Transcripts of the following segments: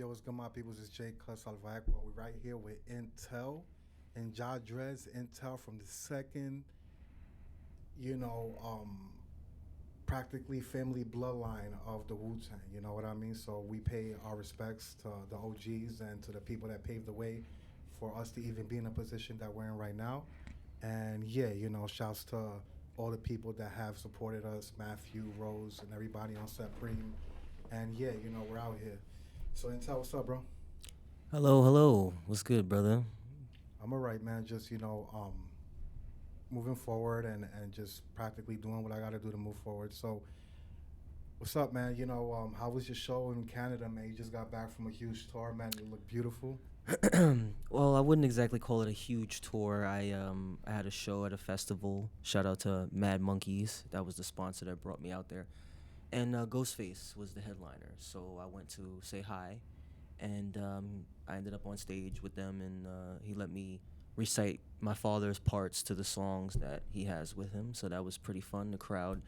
yo, what's good, my peoples? It's Jay Cuttz. We're right here with iNTeLL and Jah Dreddz. iNTeLL from the second, you know, practically family bloodline of the Wu Tang. You know what I mean? So we pay our respects to the OGs and to the people that paved the way for us to even be in a position that we're in right now. And yeah, shouts to all the people that have supported us, Matthew, Rose, and everybody on Supreme. And yeah, we're out here. So iNTeLL, what's up, bro? Hello, hello. What's good, brother? I'm all right, man. Just moving forward and just practically doing what I got to do to move forward. So, what's up, man? How was your show in Canada, man? You just got back from a huge tour, man. You look beautiful. Well, I wouldn't exactly call it a huge tour. I had a show at a festival. Shout out to Mad Monkeys. That was the sponsor that brought me out there. And Ghostface was the headliner. So I went to say hi, and I ended up on stage with them, and he let me recite my father's parts to the songs that he has with him. So that was pretty fun. The crowd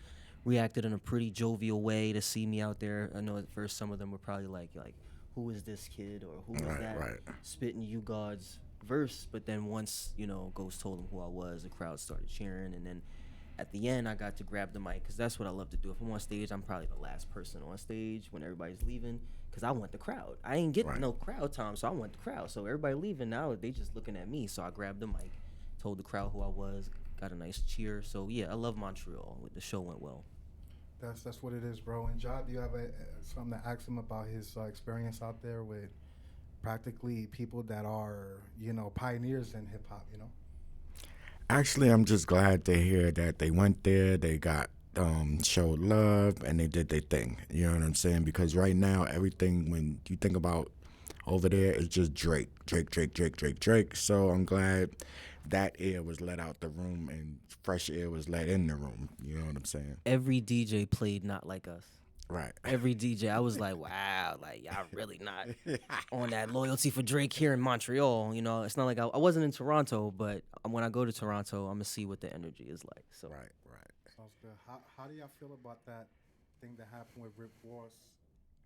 reacted in a pretty jovial way to see me out there. I know at first some of them were probably like, who is this kid, or who is that spitting you God's verse? But then once Ghost told him who I was, the crowd started cheering, and then at the end I got to grab the mic because that's what I love to do. If I'm on stage, I'm probably the last person on stage when everybody's leaving because I want the crowd. I ain't getting no crowd time, so I want the crowd. So everybody leaving now, they just looking at me. So I grabbed the mic, told the crowd who I was, got a nice cheer. So yeah, I love Montreal. The show went well. That's what it is, bro. And John, do you have something to ask him about his experience out there with practically people that are pioneers in hip hop? Actually, I'm just glad to hear that they went there, they got showed love, and they did their thing. You know what I'm saying? Because right now, everything when you think about over there is just Drake, Drake, Drake, Drake, Drake, Drake. So I'm glad that air was let out the room and fresh air was let in the room. You know what I'm saying? Every DJ played Not Like Us. Right. Every DJ, I was like, wow, like y'all really not on that loyalty for Drake here in Montreal. It's not like I wasn't in Toronto, but when I go to Toronto, I'm gonna see what the energy is like. So Right. Sounds good. How do y'all feel about that thing that happened with Rick Ross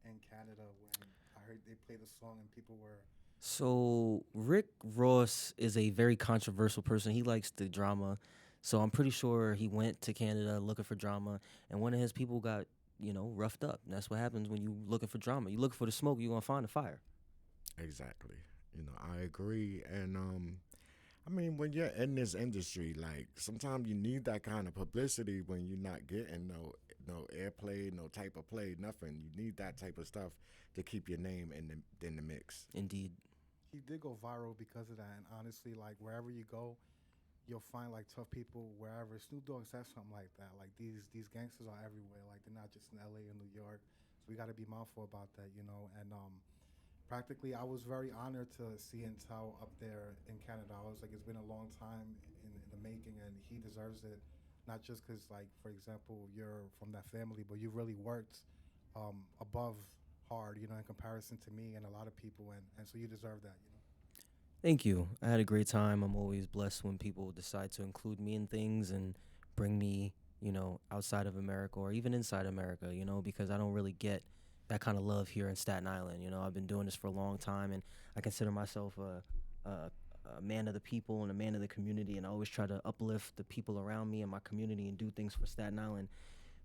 in Canada when I heard they played the song and people were So Rick Ross is a very controversial person. He likes the drama. So I'm pretty sure he went to Canada looking for drama, and one of his people got roughed up. And that's what happens when you looking for drama. You looking for the smoke, you're gonna find the fire. Exactly. I agree. And I mean, when you're in this industry, like sometimes you need that kind of publicity when you're not getting no airplay, no type of play, nothing. You need that type of stuff to keep your name in the mix. Indeed. he did go viral because of that. And honestly, like wherever you go, you'll find like tough people wherever. Snoop Dogg said something like that. Like these gangsters are everywhere. Like they're not just in LA or New York. So we got to be mindful about that. And practically, I was very honored to see iNTeLL up there in Canada. I was like, it's been a long time in the making, and he deserves it. Not just because, like, for example, you're from that family, but you really worked above hard, in comparison to me and a lot of people, and so you deserve that. Thank you. I had a great time. I'm always blessed when people decide to include me in things and bring me, outside of America or even inside America, because I don't really get that kind of love here in Staten Island. I've been doing this for a long time, and I consider myself a man of the people and a man of the community, and I always try to uplift the people around me and my community and do things for Staten Island.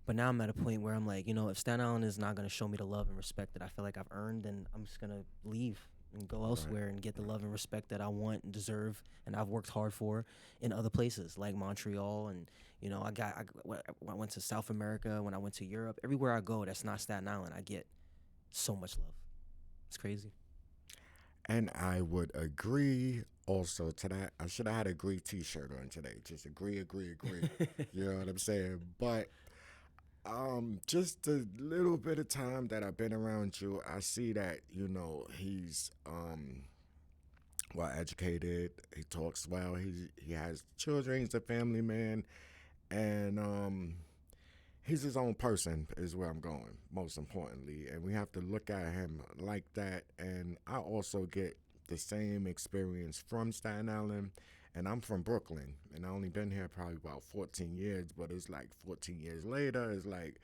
But now I'm at a point where I'm like, if Staten Island is not going to show me the love and respect that I feel like I've earned, then I'm just going to leave and go elsewhere and get the love and respect that I want and deserve and I've worked hard for in other places like Montreal. And, I went to South America, when I went to Europe, everywhere I go that's not Staten Island, I get so much love. It's crazy. And I would agree also to that. I should have had a agree t-shirt on today. Just agree, agree, agree. You know what I'm saying? But just a little bit of time that I've been around you, I see that, he's well educated, he talks well, he has children, he's a family man, and he's his own person is where I'm going, most importantly. And we have to look at him like that. And I also get the same experience from Staten Island. And I'm from Brooklyn. And I only been here probably about 14 years. But it's like 14 years later, it's like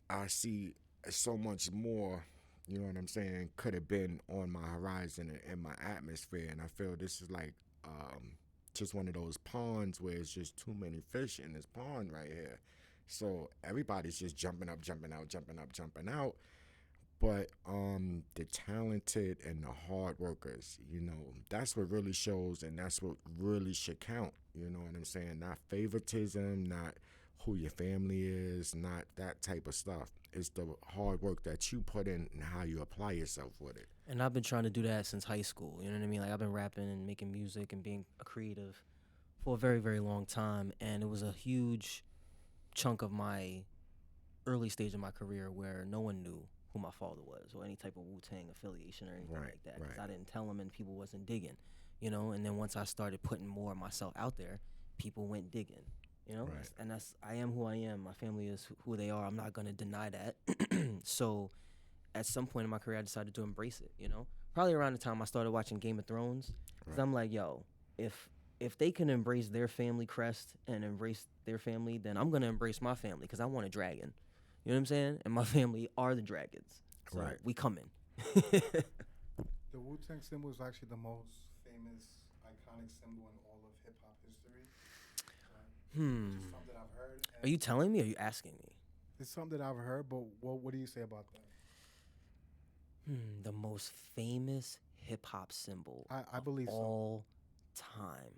I see so much more you know what I'm saying, could have been on my horizon and in my atmosphere. And I feel this is like just one of those ponds where it's just too many fish in this pond right here. So everybody's just jumping up, jumping out, jumping up, jumping out. But the talented and the hard workers, you know, that's what really shows, and that's what really should count. You know what I'm saying? Not favoritism, not who your family is, not that type of stuff. It's the hard work that you put in and how you apply yourself with it. And I've been trying to do that since high school. You know what I mean? Like, I've been rapping and making music and being a creative for a very, very long time. And it was a huge chunk of my early stage of my career where no one knew who my father was or any type of Wu-Tang affiliation or anything like that. 'Cause I didn't tell them and people wasn't digging, you know? And then once I started putting more of myself out there, people went digging, you know? Right. And I am who I am. My family is who they are. I'm not going to deny that. So at some point in my career, I decided to embrace it, you know? Probably around the time I started watching Game of Thrones. Because I'm like, yo, if they can embrace their family crest and embrace their family, then I'm going to embrace my family because I want a dragon. You know what I'm saying? And my family are the dragons. So we coming. The Wu-Tang symbol is actually the most famous, iconic symbol in all of hip-hop history. It's something that I've heard. Are you telling me or are you asking me? It's something that I've heard, but what do you say about that? The most famous hip-hop symbol I believe of all time.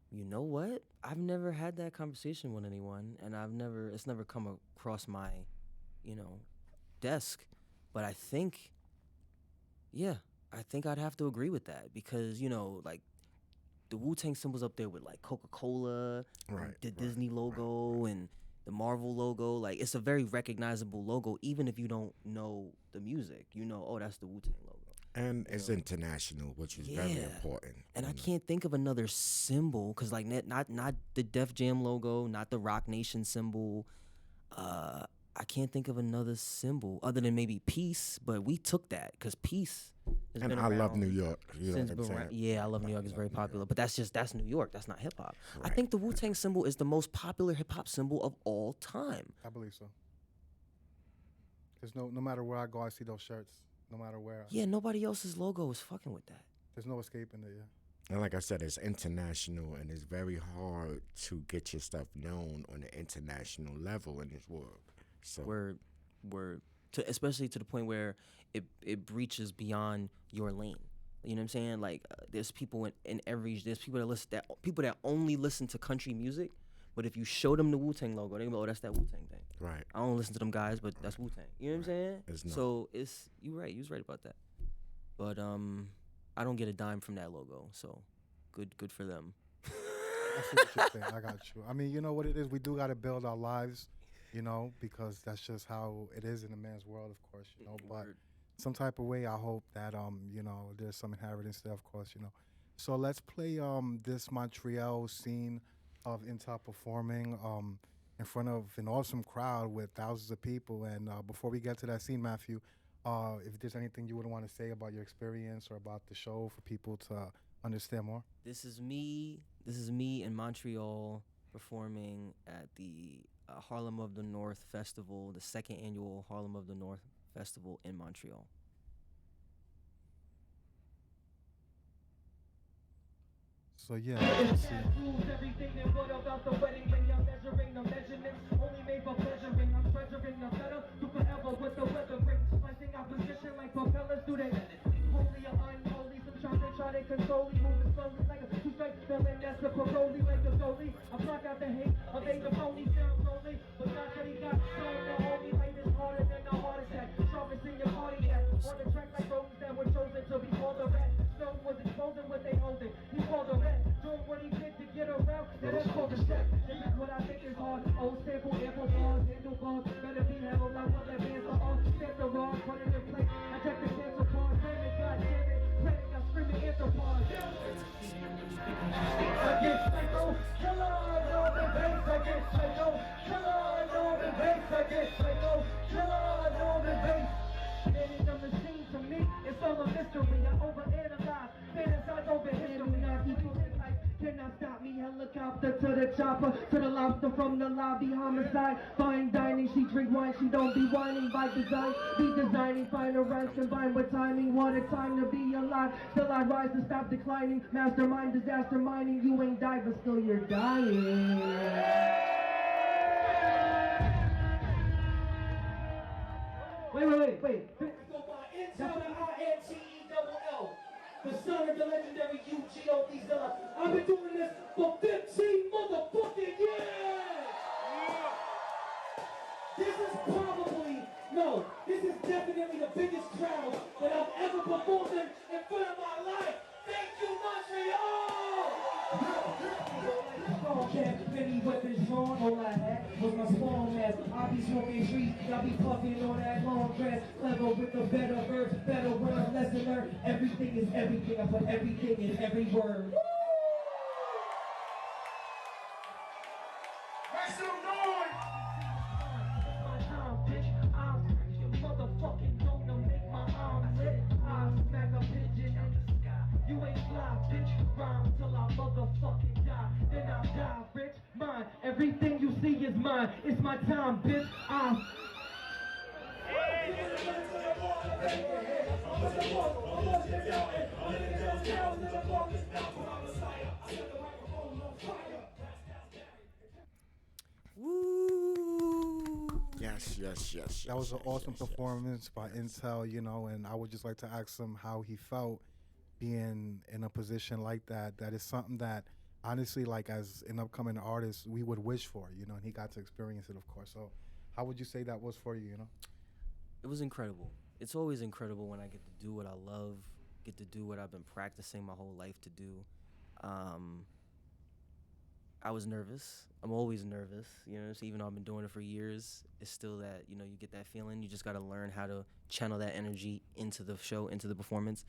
You know what? I've never had that conversation with anyone, and it's never come across my, desk. But I think I'd have to agree with that because, like, the Wu-Tang symbol's up there with, like, Coca-Cola, the Disney logo, and the Marvel logo. Like, it's a very recognizable logo, even if you don't know the music. You know, oh, that's the Wu-Tang logo. And it's international, which is very important. And I can't think of another symbol because, like, not the Def Jam logo, not the Rock Nation symbol. I can't think of another symbol other than maybe peace, but we took that because peace has And been I love around New York. You know since what I'm saying? Yeah, I love New York. It's very popular, but that's New York. That's not hip hop. I Right. think the Wu-Tang symbol is the most popular hip hop symbol of all time. I believe so. Because no matter where I go, I see those shirts. No matter where. Yeah, nobody else's logo is fucking with that. There's no escaping it, yeah. And like I said, it's international, and it's very hard to get your stuff known on an international level in this world. So Especially to the point where it breaches beyond your lane. You know what I'm saying? Like, there's people there's people that only listen to country music, but if you show them the Wu-Tang logo, they go, oh, that's that Wu-Tang thing. Right. I don't listen to them guys, but that's Wu-Tang. You know what I'm saying? It's not. So you right. You was right about that. But I don't get a dime from that logo, so good for them. I see what you're saying. I got you. I mean, you know what it is? We do got to build our lives, because that's just how it is in a man's world, of course, But some type of way, I hope that, there's some inheritance there, of course, So let's play this Montreal scene of iNTeLL performing in front of an awesome crowd with thousands of people. And before we get to that scene, Matthew, if there's anything you would want to say about your experience or about the show for people to understand more. This is me in Montreal performing at the Harlem of the North Festival, the second annual Harlem of the North Festival in Montreal. So yeah, let's see. Everything and what about the wedding ring? I'm measuring the measurements, only made for pleasuring. I'm treasuring the better to forever with the weather rings. Slicing opposition like propellers through the holy or unholy. Some try to control me, moving slowly like a two-strike villain. That's the parolee like the goalie. I block out the hate, I make the phony sound rolling. But not that he got shown the only light is harder than a heart attack. Sharpest in your cardiac. On the track like those that were chosen to be called the rat. Snow was exposing what they holding. He called the rat. Doing what he did to get around. Now that's called the step. chopper to the lobster from the lobby. Homicide, fine dining. She drink wine, she don't be whining. By design, be designing. Finer rhymes combined with timing. What a time to be alive. Still I rise to stop declining. Mastermind, disaster mining. You ain't died, but still you're dying. Wait. Go by iNTeLL, iNTeLL. The son of the legendary UGO Zilla. I've been doing this for 15 motherfucking years! This is definitely the biggest crowd that I've ever performed in front of my life. Thank you, Montreal! Many weapons drawn, all I had was my spawn mask. I be smoking trees, I be puffing on that long grass. Clever with the better verbs, better word, lesson learned. Everything is everything, I put everything in every word. Make some noise! My time, bitch, I'm your motherfucking donor, make my arm lit. I smack a pigeon in the sky. You ain't fly, bitch, rhyme till I motherfucking die. Then I die, rich, mine. Everything you see is mine. It's my time, bitch. Woo! Yes. That was an awesome performance by iNTeLL, you know, and I would just like to ask him how he felt being in a position like that. That is something that, honestly, like as an upcoming artist, we would wish for, you know, and he got to experience it, of course. So how would you say that was for you, you know? It was incredible. It's always incredible when I get to do what I love, get to do what I've been practicing my whole life to do. I was nervous. I'm always nervous, you know, so even though I've been doing it for years, it's still that, you know, you get that feeling. You just got to learn how to channel that energy into the show, into the performance.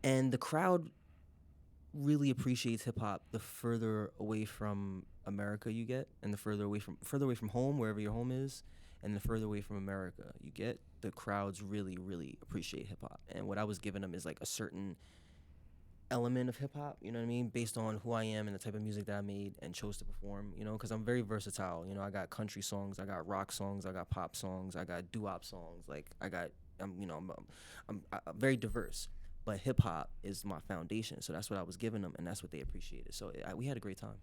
And the crowd really appreciates hip hop the further away from America you get, and the further away from home, wherever your home is, and the further away from America you get, the crowds really, really appreciate hip hop. And what I was giving them is like a certain element of hip hop, you know what I mean, based on who I am and the type of music that I made and chose to perform, you know, because I'm very versatile. You know, I got country songs, I got rock songs, I got pop songs, I got doo-wop songs. Like I'm very diverse. But hip hop is my foundation, so that's what I was giving them, and that's what they appreciated. So we had a great time.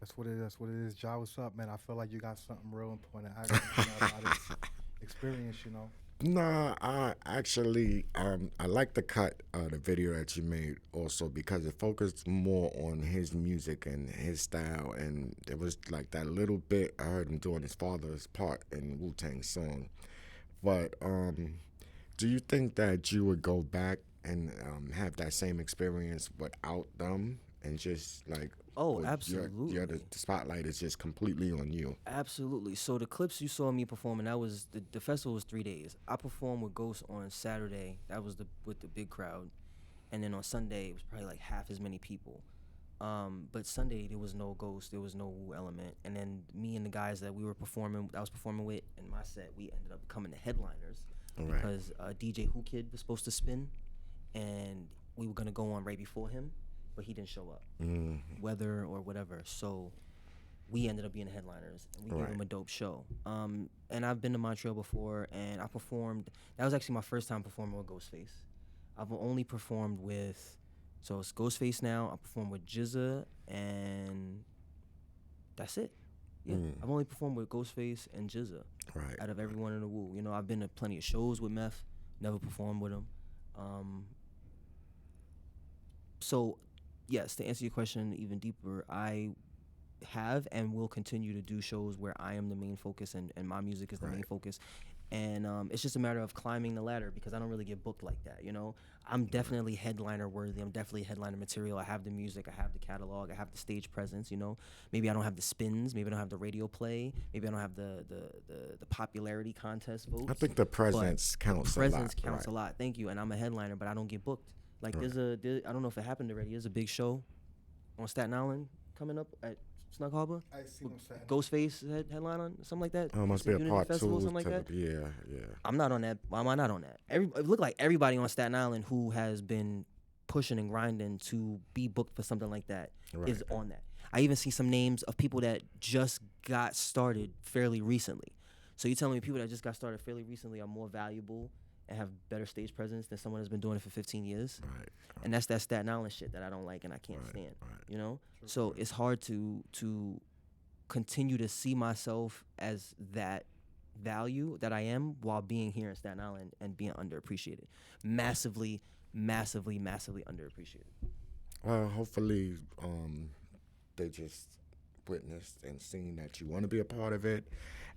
That's what it is. Jah, what's up, man? I feel like you got something real important. I about this experience, you know. No, I actually, I like the cut, the video that you made also because it focused more on his music and his style, and it was like that little bit I heard him doing his father's part in Wu-Tang's song. But do you think that you would go back and have that same experience without them and just like absolutely, the spotlight is just completely on you? Absolutely. So the clips you saw me performing, that was the festival was 3 days. I performed with Ghost on Saturday. That was with the big crowd, and then on Sunday it was probably like half as many people. But Sunday there was no Ghost, there was no Wu element, and then me and the guys that I was performing with in my set, we ended up becoming the headliners because DJ Who Kid was supposed to spin, and we were gonna go on right before him, but he didn't show up, weather or whatever. So we ended up being the headliners, and we gave him a dope show. And I've been to Montreal before, and I performed. That was actually my first time performing with Ghostface. I've only performed with, so it's Ghostface now. I performed with Jizza, and that's it. Yeah, I've only performed with Ghostface and Jizza. Right. Out of everyone in the Wu, you know, I've been to plenty of shows with Meth, never performed with him. So, yes, to answer your question even deeper, I have and will continue to do shows where I am the main focus and my music is the main focus. And it's just a matter of climbing the ladder because I don't really get booked like that, you know? I'm definitely headliner worthy. I'm definitely headliner material. I have the music. I have the catalog. I have the stage presence, you know? Maybe I don't have the spins. Maybe I don't have the radio play. Maybe I don't have the popularity contest votes. I think the presence counts a lot. Presence counts a lot. Thank you. And I'm a headliner, but I don't get booked. Like I don't know if it happened already. There's a big show on Staten Island coming up at Snug Harbor. I see them saying. Ghostface headline on something like that. Oh, must be a Unity part Festival, two. something like that. Yeah. I'm not on that. Why am I not on that? It looked like everybody on Staten Island who has been pushing and grinding to be booked for something like that is on that. I even see some names of people that just got started fairly recently. So you telling me people that just got started fairly recently are more valuable and have better stage presence than someone that's been doing it for 15 years? Right. And that's that Staten Island shit that I don't like and I can't stand. You know? So it's hard to continue to see myself as that value that I am while being here in Staten Island and being underappreciated. Massively underappreciated. Well, hopefully, they just witnessed and seen that you want to be a part of it,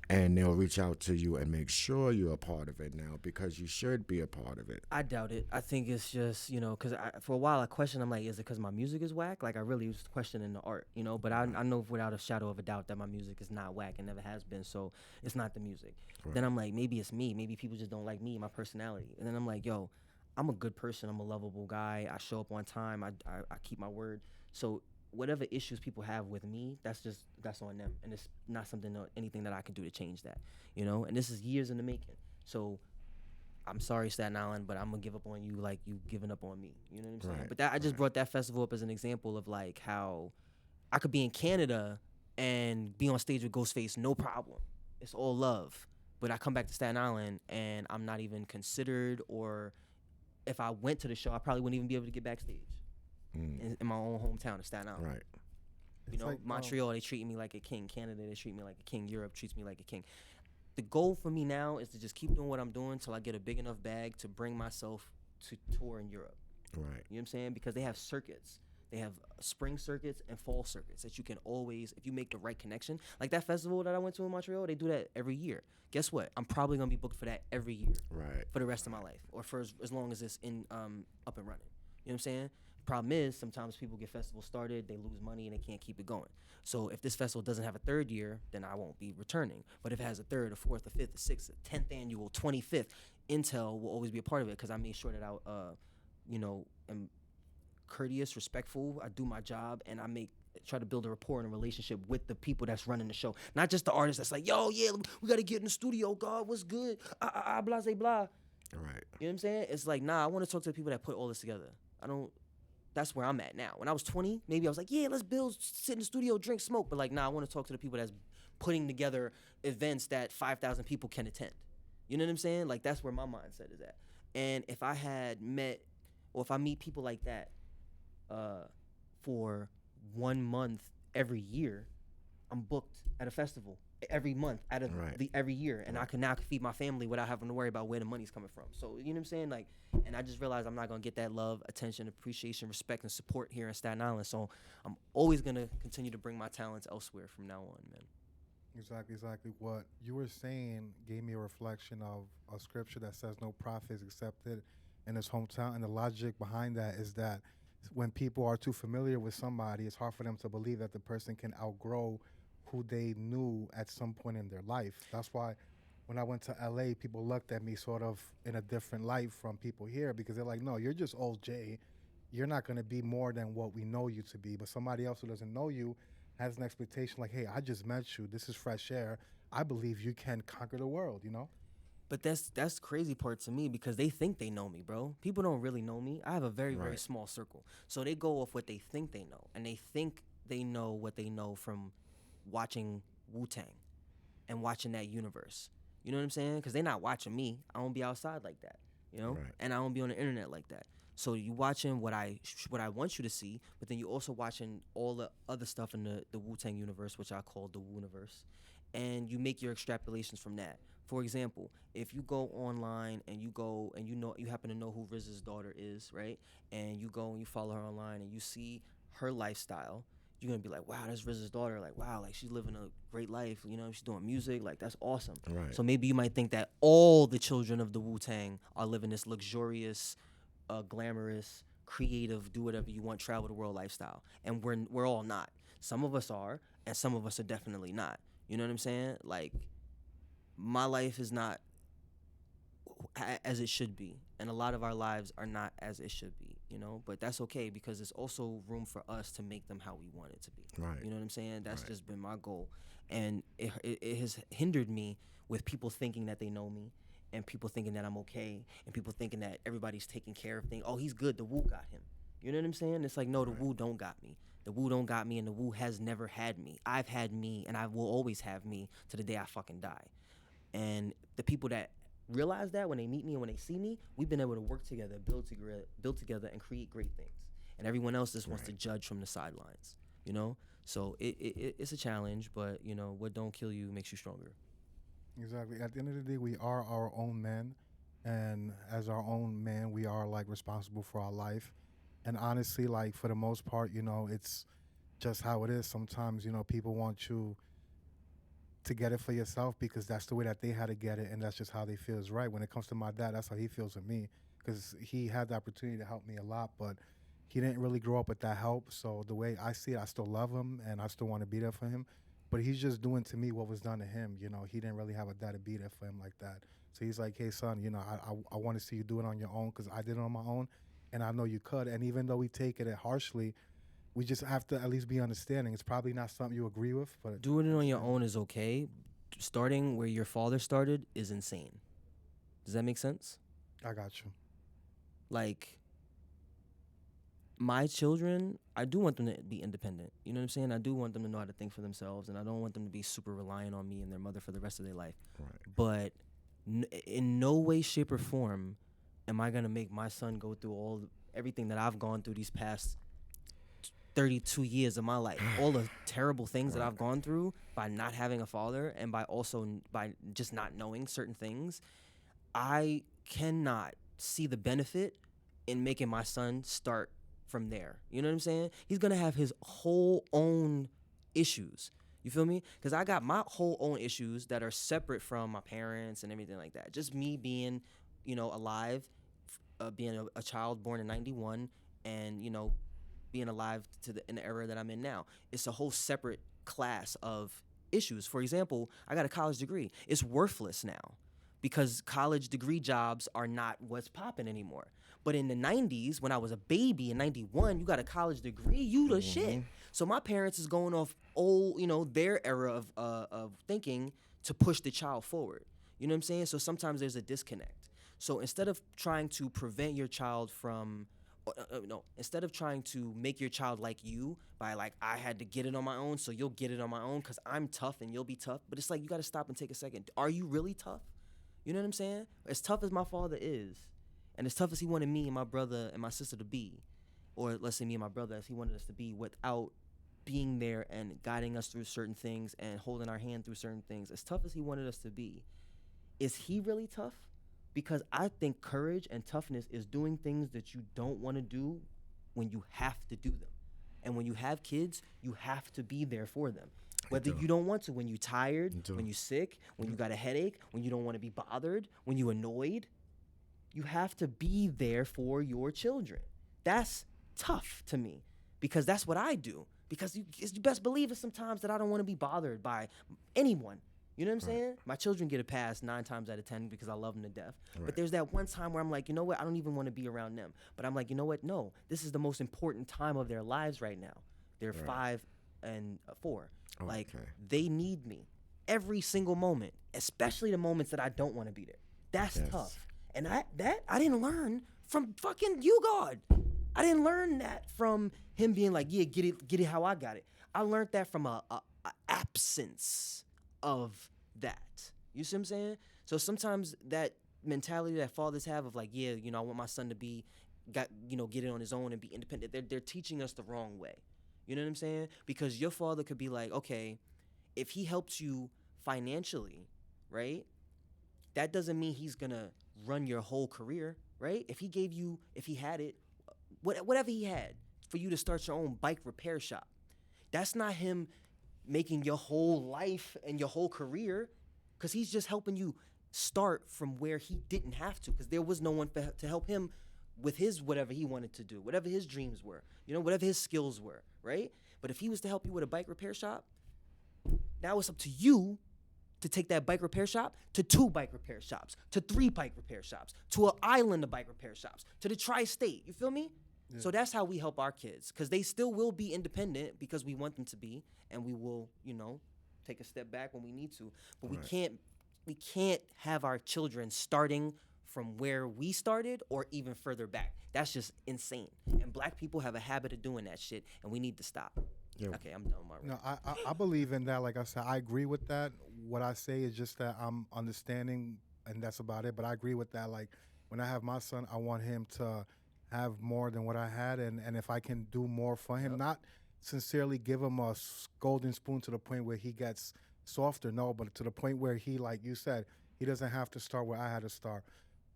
and they'll reach out to you and make sure you're a part of it now, because you should be a part of it. I doubt it. I think it's just, you know, because for a while I questioned, I'm like, is it because my music is whack? Like, I really was questioning the art, you know, but I know without a shadow of a doubt that my music is not whack and never has been, so it's not the music. Right. Then I'm like, maybe it's me. Maybe people just don't like me, my personality. And then I'm like, yo, I'm a good person. I'm a lovable guy. I show up on time. I keep my word. So whatever issues people have with me, that's on them, and it's not anything that I can do to change that, you know. And this is years in the making. So I'm sorry, Staten Island, but I'm gonna give up on you like you giving up on me. You know what I'm saying? Right, But I just brought that festival up as an example of like how I could be in Canada and be on stage with Ghostface, no problem. It's all love. But I come back to Staten Island and I'm not even considered, or if I went to the show, I probably wouldn't even be able to get backstage in my own hometown of Staten Island. Right. You know, like, Montreal, they treat me like a king. Canada, they treat me like a king. Europe treats me like a king. The goal for me now is to just keep doing what I'm doing till I get a big enough bag to bring myself to tour in Europe. Right. You know what I'm saying? Because they have circuits. They have spring circuits and fall circuits that you can always, if you make the right connection. Like that festival that I went to in Montreal, they do that every year. Guess what? I'm probably going to be booked for that every year. Right. For the rest of my life, or for as long as it's up and running. You know what I'm saying? Problem is, sometimes people get festivals started, they lose money, and they can't keep it going. So if this festival doesn't have a third year, then I won't be returning. But if it has a third, a fourth, a fifth, a sixth, a 10th annual, 25th, iNTeLL will always be a part of it, because I made sure that I, am courteous, respectful. I do my job, and I try to build a rapport and a relationship with the people that's running the show. Not just the artist that's like, yo, yeah, we got to get in the studio, God, what's good? Blah, blah, blah. Right. You know what I'm saying? It's like, nah, I want to talk to the people that put all this together. That's where I'm at now. When I was 20, maybe I was like, yeah, let's sit in the studio, drink, smoke. But like, nah, I want to talk to the people that's putting together events that 5,000 people can attend. You know what I'm saying? Like, that's where my mindset is at. And if I meet people like that for 1 month every year, I'm booked at a festival every month out of every year, and I can now feed my family without having to worry about where the money's coming from. So you know what I'm saying? Like, and I just realized I'm not gonna get that love, attention, appreciation, respect, and support here in Staten Island. So I'm always gonna continue to bring my talents elsewhere from now on, man. Exactly. What you were saying gave me a reflection of a scripture that says no prophet is accepted in his hometown, and the logic behind that is that when people are too familiar with somebody, it's hard for them to believe that the person can outgrow who they knew at some point in their life. That's why when I went to LA, people looked at me sort of in a different light from people here, because they're like, no, you're just old Jay. You're not going to be more than what we know you to be. But somebody else who doesn't know you has an expectation like, hey, I just met you. This is fresh air. I believe you can conquer the world, you know? But that's the crazy part to me, because they think they know me, bro. People don't really know me. I have a very, very small circle. So they go off what they think they know. And they think they know what they know from watching Wu-Tang and watching that universe. You know what I'm saying? Because they're not watching me. I don't be outside like that, you know? Right. And I don't be on the internet like that. So you watching what I want you to see, but then you also watching all the other stuff in the Wu-Tang universe, which I call the Wu-niverse, and you make your extrapolations from that. For example, if you go online and you happen to know who RZA's daughter is, right? And you go and you follow her online and you see her lifestyle, you're gonna be like, wow, that's RZA's daughter. Like, wow, like she's living a great life. You know, she's doing music. Like, that's awesome. Right. So maybe you might think that all the children of the Wu-Tang are living this luxurious, glamorous, creative, do whatever you want, travel the world lifestyle. And we're all not. Some of us are, and some of us are definitely not. You know what I'm saying? Like, my life is not as it should be, and a lot of our lives are not as it should be, you know? But that's okay, because there's also room for us to make them how we want it to be. Right. You know what I'm saying? That's just been my goal. And it has hindered me with people thinking that they know me, and people thinking that I'm okay, and people thinking that everybody's taking care of things. Oh, he's good. The Wu got him. You know what I'm saying? It's like, no, the Wu don't got me. The woo don't got me, and the woo has never had me. I've had me, and I will always have me to the day I fucking die. And the people that realize that when they meet me and when they see me, we've been able to work together, build together, and create great things. And everyone else just wants to judge from the sidelines, you know? So it's a challenge, but, you know, what don't kill you makes you stronger. Exactly. At the end of the day, we are our own men. And as our own man, we are, like, responsible for our life. And honestly, like, for the most part, you know, it's just how it is. Sometimes, you know, people want you to get it for yourself because that's the way that they had to get it, and that's just how they feel is right. When it comes to my dad, that's how he feels with me, because he had the opportunity to help me a lot, but he didn't really grow up with that help. So the way I see it, I still love him, and I still want to be there for him. But he's just doing to me what was done to him. You know, he didn't really have a dad to be there for him like that. So he's like, hey, son, you know, I want to see you do it on your own because I did it on my own, and I know you could. And even though we take it harshly, we just have to at least be understanding. It's probably not something you agree with, but Doing it on your own is okay. Starting where your father started is insane. Does that make sense? I got you. Like, my children, I do want them to be independent. You know what I'm saying? I do want them to know how to think for themselves, and I don't want them to be super reliant on me and their mother for the rest of their life. Right. But in no way, shape, or form am I gonna make my son go through everything that I've gone through these past 32 years of my life, all the terrible things that I've gone through by not having a father, and by just not knowing certain things. I cannot see the benefit in making my son start from there. You know what I'm saying? He's gonna have his whole own issues. You feel me? Because I got my whole own issues that are separate from my parents and everything like that. Just me being, you know, alive, being a child born in 91, and, you know, being alive in the era that I'm in now. It's a whole separate class of issues. For example, I got a college degree. It's worthless now because college degree jobs are not what's popping anymore. But in the 90s, when I was a baby in 91, you got a college degree, you the shit. So my parents is going off old, you know, their era of thinking to push the child forward. You know what I'm saying? So sometimes there's a disconnect. So instead of trying to prevent your child from instead of trying to make your child like you by, like, I had to get it on my own, so you'll get it on my own because I'm tough and you'll be tough. But it's like, you got to stop and take a second. Are you really tough? You know what I'm saying? As tough as my father is, and as tough as he wanted me and my brother and my sister to be, or let's say me and my brother as he wanted us to be, without being there and guiding us through certain things and holding our hand through certain things, as tough as he wanted us to be, is he really tough? Because I think courage and toughness is doing things that you don't want to do when you have to do them. And when you have kids, you have to be there for them. Whether you don't want to, when you're tired, when you're sick, when you got a headache, when you don't want to be bothered, when you're annoyed, you have to be there for your children. That's tough to me because that's what I do. Because you best believe it sometimes that I don't want to be bothered by anyone. You know what I'm saying? My children get a pass 9 times out of 10 because I love them to death. But there's that one time where I'm like, you know what? I don't even want to be around them. But I'm like, you know what? No, this is the most important time of their lives right now. They're 5 and 4. Like, they need me every single moment, especially the moments that I don't want to be there. That's tough. And I didn't learn from fucking you, God. I didn't learn that from him being like, yeah, get it how I got it. I learned that from a absence of that. You see what I'm saying? So sometimes that mentality that fathers have of like, yeah, you know, I want my son to get it on his own and be independent. They're teaching us the wrong way. You know what I'm saying? Because your father could be like, okay, if he helps you financially, right? That doesn't mean he's gonna run your whole career, right? If he had it, whatever he had for you to start your own bike repair shop, that's not him making your whole life and your whole career, because he's just helping you start from where he didn't have to, because there was no one to help him with his whatever he wanted to do, whatever his dreams were, you know, whatever his skills were, right? But if he was to help you with a bike repair shop, now it's up to you to take that bike repair shop to 2 bike repair shops, to 3 bike repair shops, to an island of bike repair shops, to the tri-state. You feel me? Yeah. So that's how we help our kids, because they still will be independent because we want them to be, and we will, you know, take a step back when we need to. But we can't have our children starting from where we started or even further back. That's just insane. And black people have a habit of doing that shit, and we need to stop. Yeah. Okay, I'm done with my rant. No, I believe in that. Like I said, I agree with that. What I say is just that I'm understanding, and that's about it. But I agree with that. Like when I have my son, I want him to have more than what I had, and if I can do more for him, not sincerely give him a golden spoon to the point where he gets softer, no, but to the point where he, like you said, he doesn't have to start where I had to start.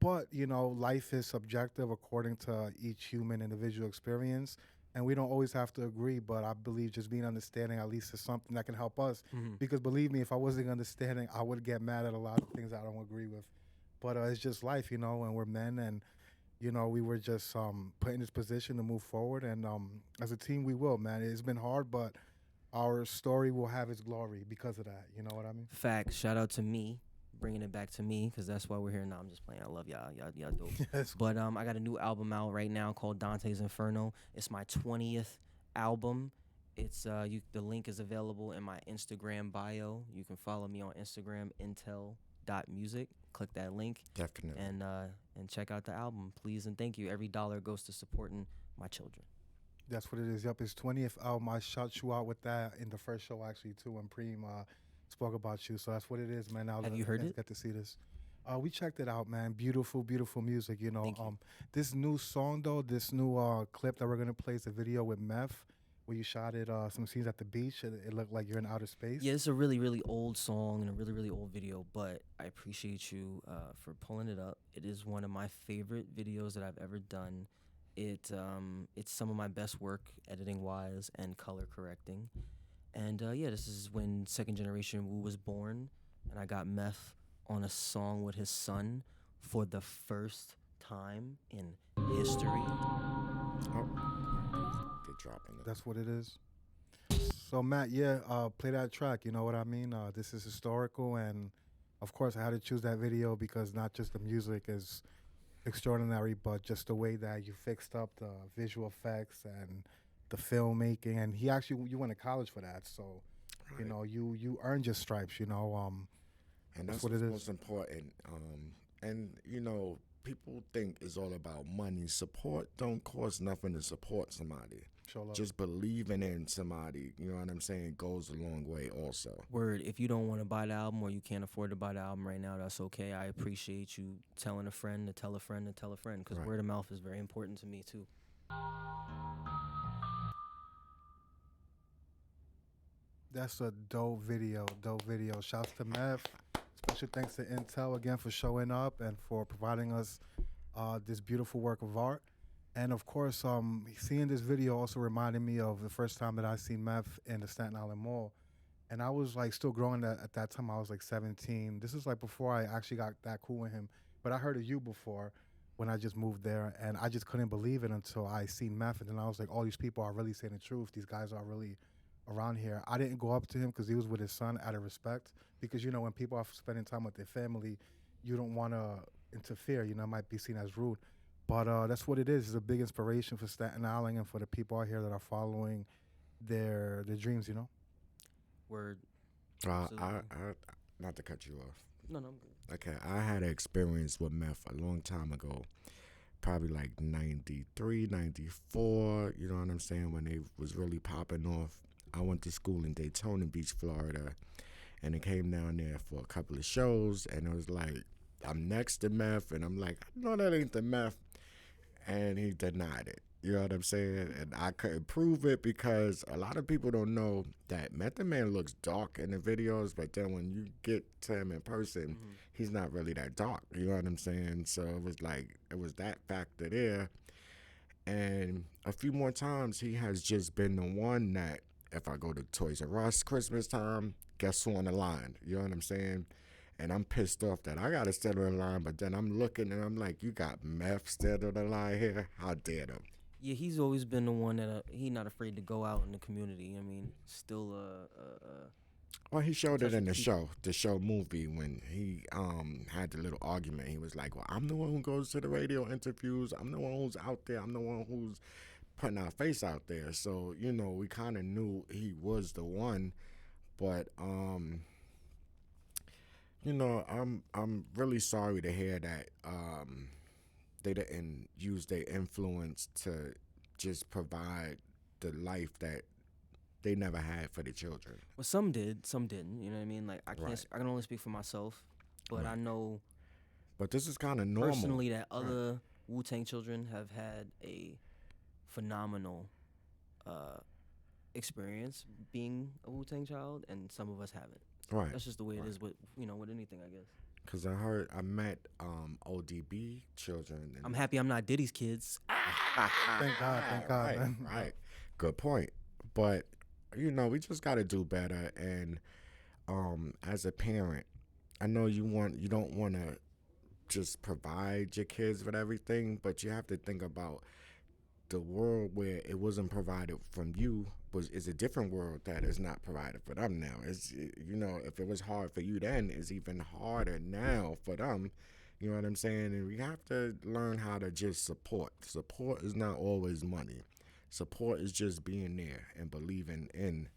But you know, life is subjective according to each human individual experience. And we don't always have to agree, but I believe just being understanding at least is something that can help us. Because believe me, if I wasn't understanding, I would get mad at a lot of things I don't agree with. But it's just life, you know, and we're men, and you know, we were just put in this position to move forward, and as a team, we will, man. It's been hard, but our story will have its glory because of that. You know what I mean? Facts. Shout out to me, bringing it back to me, because that's why we're here. Now I'm just playing. I love y'all. Y'all dope. Yes. But I got a new album out right now called Dante's Inferno. It's my 20th album. It's the link is available in my Instagram bio. You can follow me on Instagram, INTeLL.music. Click that link Definitely. and check out the album, please and thank you. Every dollar goes to supporting my children. That's what it is. Yup, his 20th album. I shot you out with that in the first show, actually, too, when Preem spoke about you. So that's what it is, man. Now Have you heard it? Get to see this. We checked it out, man. Beautiful, beautiful music. You know, Thank you. this new song though, this new clip that we're gonna play is a video with Meth, where you shot it some scenes at the beach. It looked like you're in outer space. Yeah, it's a really, really old song and a really, really old video, but I appreciate you for pulling it up. It is one of my favorite videos that I've ever done. It's some of my best work editing wise and color correcting. And yeah, this is when Second Generation Wu was born, and I got Meth on a song with his son for the first time in history. Oh, good dropping it. That's what it is. So Matt, yeah, play that track. You know what I mean? This is historical, and of course, I had to choose that video because not just the music is extraordinary, but just the way that you fixed up the visual effects and the filmmaking. And you went to college for that, so you know you earned your stripes. You know, And That's that's what what's it is. most important. And you know, people think it's all about money. Support don't cost nothing to support somebody. show love. Just believing in somebody, you know what I'm saying, goes a long way also. Word, if you don't want to buy the album or you can't afford to buy the album right now, that's okay. I appreciate you telling a friend to tell a friend to tell a friend, because Right. word of mouth is very important to me too. That's a dope video, dope video. Shouts to Meth. Special thanks to iNTeLL again for showing up and for providing us this beautiful work of art. And of course, seeing this video also reminded me of the first time that I seen Meth in the Staten Island Mall. And I was like still growing at that time. I was like 17. This is like before I actually got that cool with him. But I heard of you before when I just moved there. And I just couldn't believe it until I seen Meth. And then I was like, all these people are really saying the truth. These guys are really around here. I didn't go up to him because he was with his son out of respect. Because, you know, when people are spending time with their family, you don't want to interfere. You know, it might be seen as rude. But that's what it is. It's a big inspiration for Staten Island and for the people out here that are following their dreams, you know? Word. I, Absolutely. not to cut you off. No, I'm good. Okay, I had an experience with meth a long time ago, probably like 93, 94, you know what I'm saying, when they was really popping off. I went to school in Daytona Beach, Florida, and I came down there for a couple of shows, and it was like, I'm next to meth, and I'm like, no, that ain't the meth, and he denied it. You know what I'm saying? And I couldn't prove it because a lot of people don't know that Method Man looks dark in the videos, but then when you get to him in person, he's not really that dark. You know what I'm saying? So it was like, it was that factor there. And a few more times, he has just been the one that if I go to Toys R Us Christmas time, guess who on the line? You know what I'm saying? And I'm pissed off that I got to stand on the line, but then I'm looking and I'm like, you got meth standing on the line here? How dare them? Yeah, he's always been the one that he not afraid to go out in the community. I mean, still Well, he showed it Touch in with the show movie when he had the little argument. He was like, well, I'm the one who goes to the radio interviews. I'm the one who's out there. I'm the one who's putting our face out there. So, you know, we kind of knew he was the one. But You know, I'm really sorry to hear that they didn't use their influence to just provide the life that they never had for the children. Well, some did, some didn't. You know what I mean? Like I can't. Right. I can only speak for myself, but I Right. know But this is kind of normal. personally that other Wu-Tang children have had a phenomenal experience being a Wu-Tang child, and some of us haven't. Right. That's just the way it is with with anything, I guess. Because I met ODB children. And I'm happy I'm not Diddy's kids. Thank God, right, man. right. Good point. But you know, we just got to do better. And as a parent, I know you don't want to just provide your kids with everything, but you have to think about the world where it wasn't provided from you is a different world that is not provided for them now. It's, you know, if it was hard for you then, it's even harder now for them. You know what I'm saying? And we have to learn how to just support. Support is not always money. Support is just being there and believing in,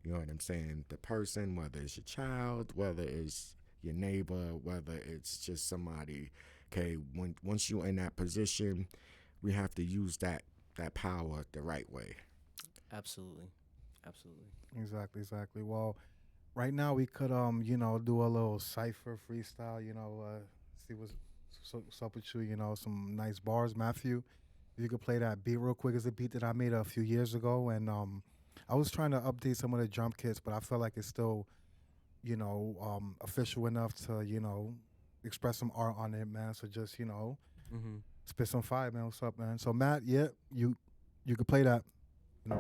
you know what I'm saying, the person, whether it's your child, whether it's your neighbor, whether it's just somebody. Okay, once you're in that position, we have to use that power the right way. Absolutely. Absolutely. Exactly. Well, right now we could do a little cipher freestyle. See what's up with you. You know, some nice bars, Matthew. If you could play that beat real quick, it's a beat that I made a few years ago, and I was trying to update some of the drum kits, but I felt like it's still, official enough to express some art on it, man. So just Mm-hmm. spit some fire, man. What's up, man? So Matt, yeah, you could play that. It's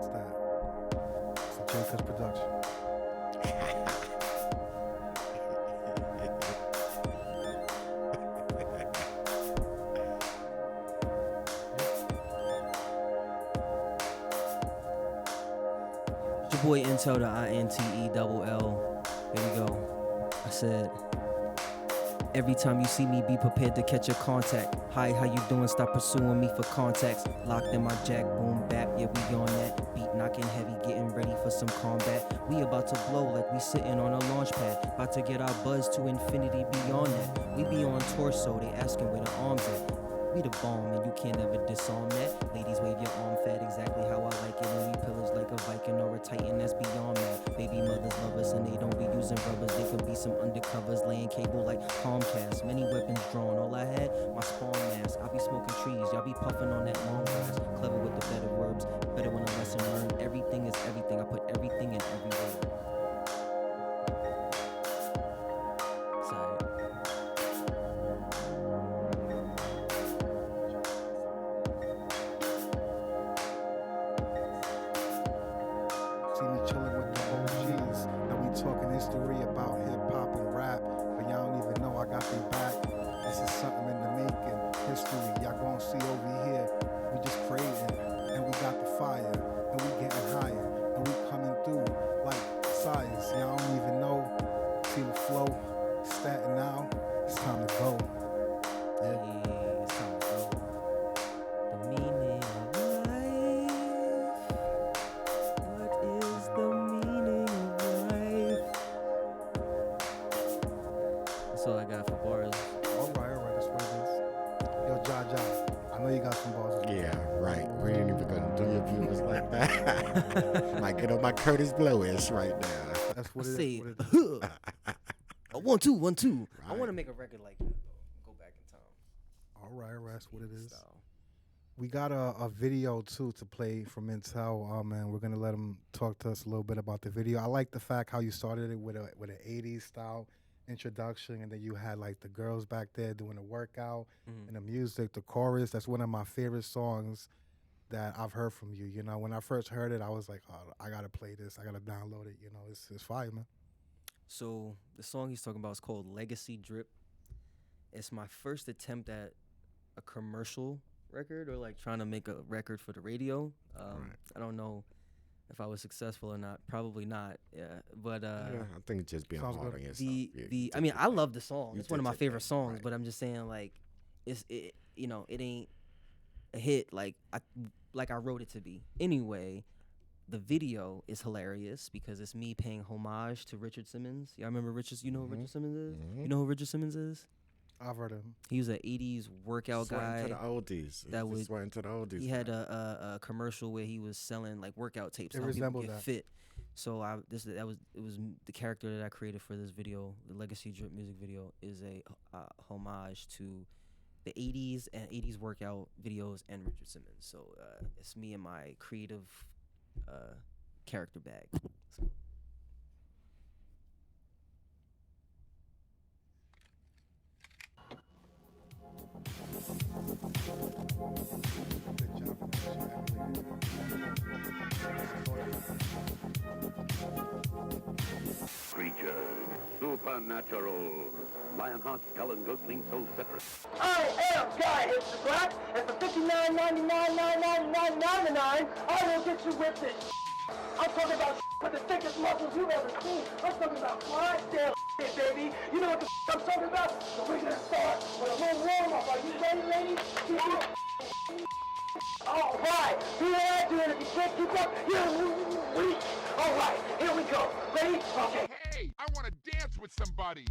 that. It's a Jay Cuttz production. Your boy iNTeLL, the iNTELL. Here we go. I said, every time you see me, be prepared to catch a contact. Hi, how you doing? Stop pursuing me for contacts. Locked in my jack, boom, bap, yeah, we on that. Beat knocking heavy, getting ready for some combat. We about to blow like we sitting on a launch pad. About to get our buzz to infinity beyond that. We be on torso, they asking where the arms at. We the bomb and you can't ever disarm that. Ladies, wave your arm fat exactly how I like it. And we pillars like a Viking or a Titan, that's beyond that. Baby mothers love us and they don't be using rubbers. They could be some undercovers laying cable like Comcast. Many weapons drawn, all I had, my spawn mask. I be smoking trees, y'all be puffing on that long grass. Clever with the better verbs, better when a lesson learned. Everything is everything, I put everything in every word. Excited. See me chilling with the OGs. Now we talking history about hip hop and rap, but y'all don't even know I got their back. This is something in the making. History, y'all gonna see over here. We just creating, and we got the fire, and we getting higher, and we coming through like science. Y'all don't even know. See the flow, starting now. It's time to go. Yeah. Yeah, it's time to go. The meaning of life. What is the meaning of life? That's all I got for bars. All right, that's what it is. Yo, Jah, I know you got some balls. Yeah, right. We ain't even gonna do your viewers like that. Might get on my Curtis Blowish right now. That's what I it say, is. What it is. 1, 2, 1, 2. I Right. want to make a record like that. Go back in time. All right, that's what it is. Style. We got a video too to play from iNTeLL. Man, we're gonna let him talk to us a little bit about the video. I like the fact how you started it with an '80s style introduction, and then you had like the girls back there doing the workout and the music, the chorus. That's one of my favorite songs that I've heard from you. You know, when I first heard it, I was like, oh, I gotta play this. I gotta download it. You know, it's fire, man. So the song he's talking about is called Legacy Drip. It's my first attempt at a commercial record or like trying to make a record for the radio. Right. I don't know if I was successful or not. Probably not. Yeah, but Yeah, I think just being Sounds hard good. on yourself. the Yeah, the you I did mean your I thing. love the song. You It's one of did my your favorite thing, songs. right. But I'm just saying like it a hit like I wrote it to be. Anyway, the video is hilarious because it's me paying homage to Richard Simmons. Yeah, I remember Richard. You know who Richard Simmons is? You know who Richard Simmons is? I've heard of him. He was an '80s workout guy. To the oldies. That was sweating to the oldies. He had a commercial where he was selling like workout tapes. It How people resembled get that. fit. So it was the character that I created for this video. The Legacy Drip music video is a homage to the '80s and '80s workout videos and Richard Simmons. So it's me and my creative character bag. So. Creatures, supernatural, Lionheart, Skull, and Ghostling Soul separate. I am Guy Hipster Black, and for $59.99, I will get you with this. I'm talking about with the thickest muscles you've ever seen. I'm talking about Clydesdale baby. You know what the I'm talking about? So we're gonna start with a little warm up. Are you ready, ladies? All right, do that, do it. If you can't keep up, you're weak. All right, here we go. Ready? Okay. Hey, I want to dance with somebody.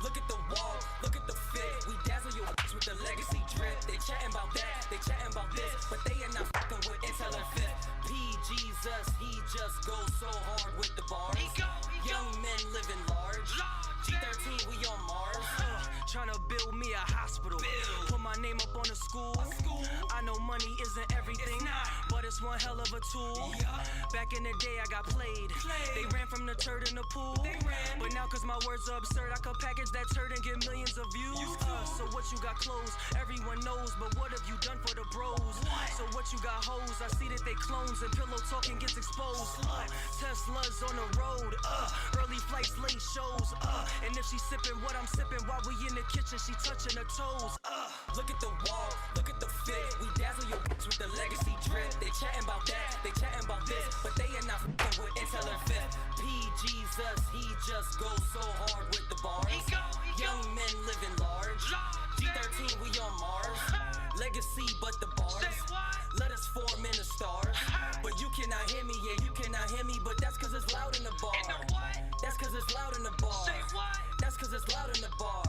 Look at the wall, look at the fit. We dazzle your with the legacy drip. They chatting about that, they chatting about this, but they are not fucking with iNTeLL and Fifth. P Jesus, he just goes so hard with the bars. Young men living large. G13, we on Mars. Trying to build me a hospital. Put my name up on a school. I know money isn't everything, but it's one hell of a tool. Back in the day, I got played. They ran from the turd in the pool. But now, cause my words are absurd, I could package that turd and get millions of views. So what you got clothes, everyone knows, but what have you done for the bros? So what you got hoes, I see that they clones and pillow talking gets exposed. Tesla's on the road, early flights, late shows. And if she sipping what I'm sipping while we in the kitchen, she touching her toes. Look at the wall, look at the fit. We dazzle your bitch with the legacy drip. They chatting about that, they chatting about this, but they are not f***ing with iNTeLL and Fifth. P Jesus, he just goes so hard with the bars. Young men living large. G13, we on Mars. Legacy, but the bars. Let us form in the stars. But you cannot hear me, yeah, you cannot hear me, but that's cause it's loud in the bar. That's cause it's loud in the bar. That's cause it's loud in the bar.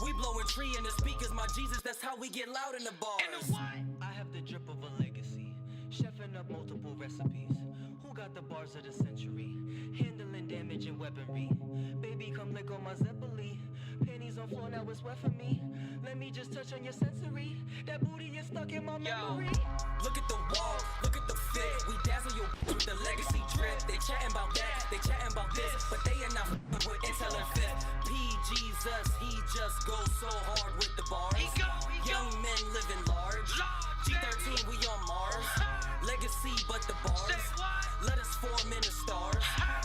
We blowing tree in the speakers, my Jesus, that's how we get loud in the bars. I have the drip of a legacy, chefing up multiple recipes. Who got the bars of the century? Handling damage and weaponry. Baby, come lick on my Zeppeli. Pennies on floor, now it's wet for me. Let me just touch on your sensory. That booty is stuck in my memory. Look at the wall, look at the fit. We dazzle your with the legacy drip. They chatting about that, they chatting about this, but they are not with iNTeLL and Fifth. P Jesus, he just goes so hard with the bars. Young men living large. G13, we on Mars. Legacy, but the bars. Let us form in the stars.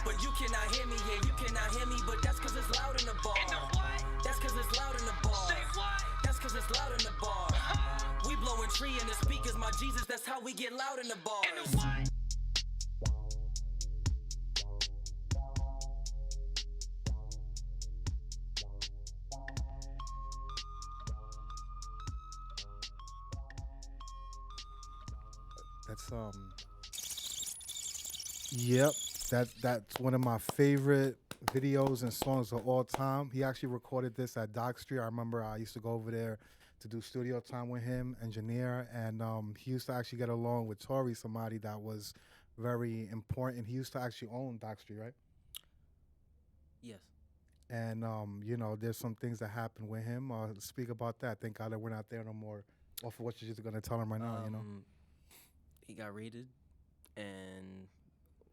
But you cannot hear me, yeah, you cannot hear me, but that's cause it's loud in the bar. That's cause it's loud in the bar. That's cause it's loud in the bar. We blowing tree in the speakers, my Jesus, that's how we get loud in the bars. That's yep, that's one of my favorite videos and songs of all time. He actually recorded this at Dock Street. I remember I used to go over there to do studio time with him, engineer, and he used to actually get along with Tori, somebody that was very important. He used to actually own Dock Street, right? Yes. And you know, there's some things that happened with him. Speak about that. Thank God that we're not there no more. Off of what you're just gonna tell him right now, you know. He got raided, and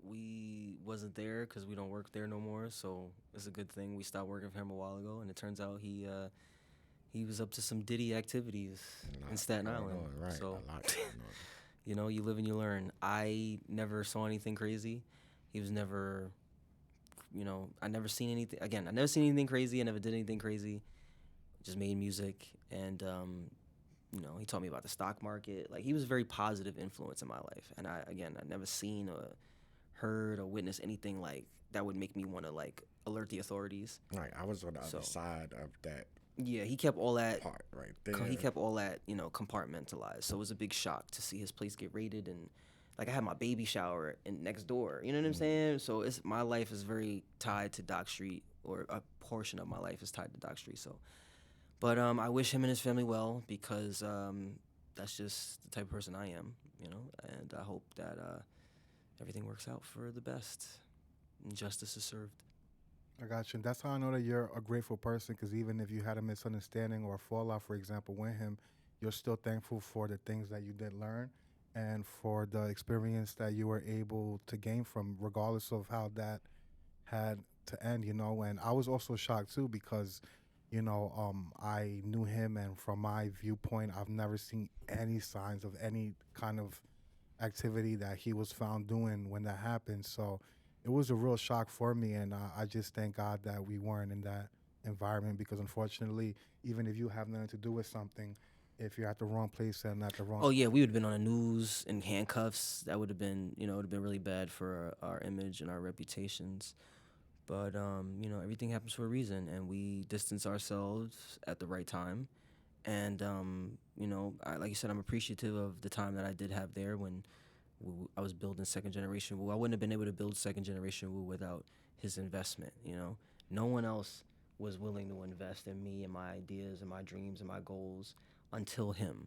we wasn't there because we don't work there no more. So it's a good thing we stopped working for him a while ago. And it turns out he was up to some Diddy activities in Staten Island. Right, so a lot going on. you know, you live and you learn. I never saw anything crazy. He was never I never seen anything. Again, I never seen anything crazy. I never did anything crazy. Just made music, and he taught me about the stock market. Like, he was a very positive influence in my life. And I never seen or heard or witnessed anything like that would make me want to like alert the authorities. Right, I was on the other side of that. Yeah, he kept all that part right there. He kept all that, compartmentalized. So it was a big shock to see his place get raided, and like I had my baby shower next door. You know what I'm saying? So my life is very tied to Dock Street, or a portion of my life is tied to Dock Street. So, but I wish him and his family well, because that's just the type of person I am, and I hope that everything works out for the best and justice is served. I got you. And that's how I know that you're a grateful person, because even if you had a misunderstanding or a fallout, for example, with him, you're still thankful for the things that you did learn and for the experience that you were able to gain from, regardless of how that had to end, And I was also shocked, too, because, I knew him, and from my viewpoint, I've never seen any signs of any kind of activity that he was found doing when that happened. So it was a real shock for me, and I just thank God that we weren't in that environment, because unfortunately, even if you have nothing to do with something, if you're at the wrong place and at the wrong... Oh, yeah, we would have been on the news in handcuffs. That would have been, it would have been really bad for our image and our reputations. But, everything happens for a reason, and we distance ourselves at the right time. And, like you said, I'm appreciative of the time that I did have there when I was building Second Generation Wu. I wouldn't have been able to build Second Generation Wu without his investment, No one else was willing to invest in me and my ideas and my dreams and my goals until him,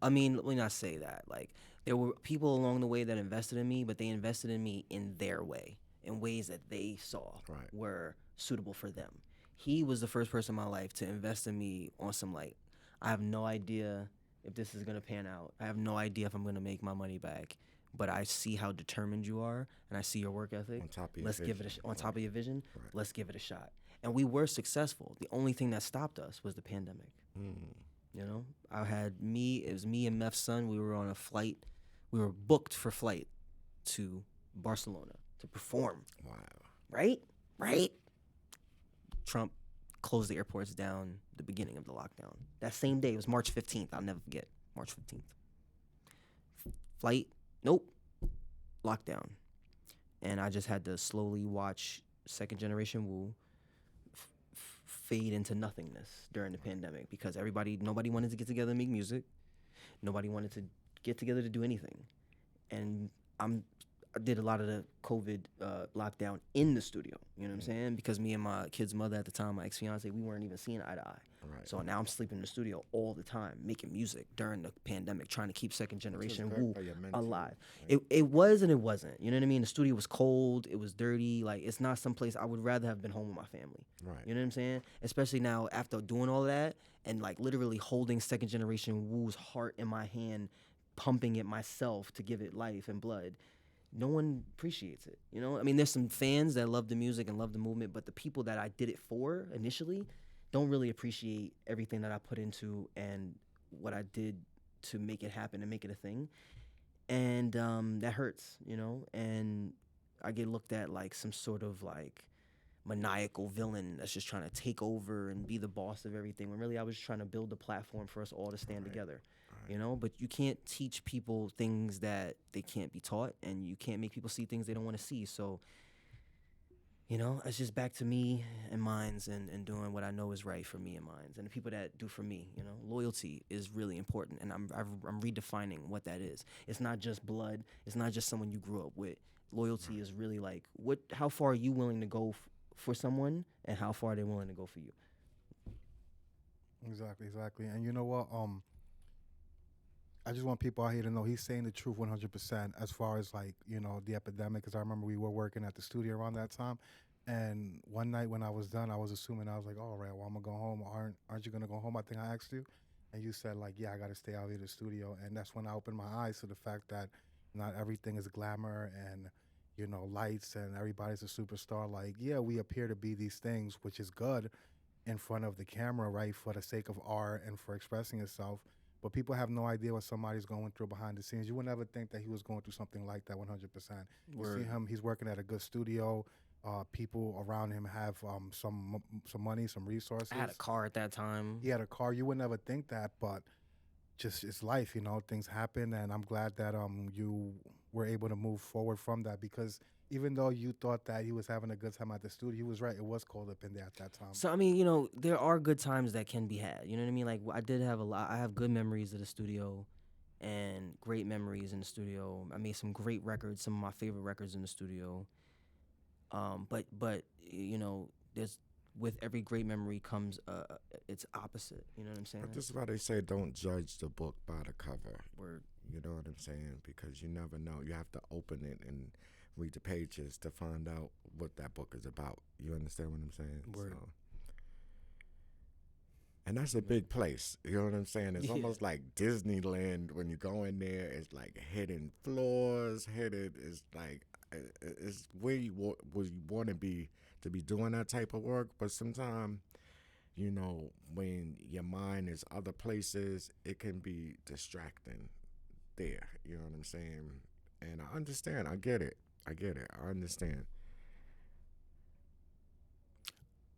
I mean, let me not say that. Like, there were people along the way that invested in me, but they invested in me in their way, in ways that they saw were suitable for them. He was the first person in my life to invest in me on some, like, I have no idea if this is going to pan out. I have no idea if I'm going to make my money back. But I see how determined you are, and I see your work ethic. On top of your Let's vision. give it on top of your vision. Right. Let's give it a shot. And we were successful. The only thing that stopped us was the pandemic. It was me and Meph's son. We were on a flight. We were booked for flight to Barcelona to perform. Wow. Right? Trump closed the airports down the beginning of the lockdown. That same day, it was March 15th. I'll never forget. March 15th. Flight, nope. Lockdown. And I just had to slowly watch Second Generation Wu fade into nothingness during the pandemic, because nobody wanted to get together and make music. Nobody wanted to get together to do anything. And I did a lot of the COVID lockdown in the studio, you know what I'm saying? Because me and my kid's mother at the time, my ex-fiance, we weren't even seeing eye to eye. Right. So now I'm sleeping in the studio all the time, making music during the pandemic, trying to keep Second Generation Wu alive. Right? It was and it wasn't. You know what I mean? The studio was cold. It was dirty. Like, it's not someplace I would rather have been home with my family. Right. You know what I'm saying? Especially now after doing all that and like literally holding Second Generation Wu's heart in my hand, pumping it myself to give it life and blood. No one appreciates it, I mean, there's some fans that love the music and love the movement, but the people that I did it for initially don't really appreciate everything that I put into and what I did to make it happen and make it a thing. And that hurts, and I get looked at like some sort of like maniacal villain that's just trying to take over and be the boss of everything, when really I was just trying to build a platform for us all to stand together. But you can't teach people things that they can't be taught, and you can't make people see things they don't want to see. So, it's just back to me and mines and doing what I know is right for me and mines and the people that do for me. Loyalty is really important, and I'm redefining what that is. It's not just blood. It's not just someone you grew up with. Loyalty is really like how far are you willing to go for someone, and how far are they willing to go for you? Exactly. And you know what? I just want people out here to know he's saying the truth 100% as far as like, the epidemic. Because I remember we were working at the studio around that time. And one night when I was done, I was assuming, I was like, all right, well, I'm going to go home. Aren't you going to go home? I think I asked you. And you said like, yeah, I got to stay out here at the studio. And that's when I opened my eyes to the fact that not everything is glamour and, lights and everybody's a superstar. Like, yeah, we appear to be these things, which is good in front of the camera, right, for the sake of art and for expressing itself. But people have no idea what somebody's going through behind the scenes. You would never think that he was going through something like that 100%. You see him, he's working at a good studio, people around him have some money, some resources. I had a car at that time. He had a car. You would never think that, but just it's life, things happen, and I'm glad that you were able to move forward from that, because even though you thought that he was having a good time at the studio, he was right. It was cold up in there at that time. So I mean, there are good times that can be had. You know what I mean? Like I did have a lot. I have good memories of the studio, and great memories in the studio. I made some great records, some of my favorite records in the studio. But there's with every great memory comes its opposite. You know what I'm saying? But this is why they say don't judge the book by the cover. Word. You know what I'm saying? Because you never know. You have to open it and read the pages to find out what that book is about. You understand what I'm saying? Word. So, and that's a big place. You know what I'm saying? It's almost like Disneyland when you go in there. It's like hidden floors, it's like it's where you want to be doing that type of work. But sometimes, when your mind is other places, it can be distracting there. You know what I'm saying? And I understand. I get it. I understand.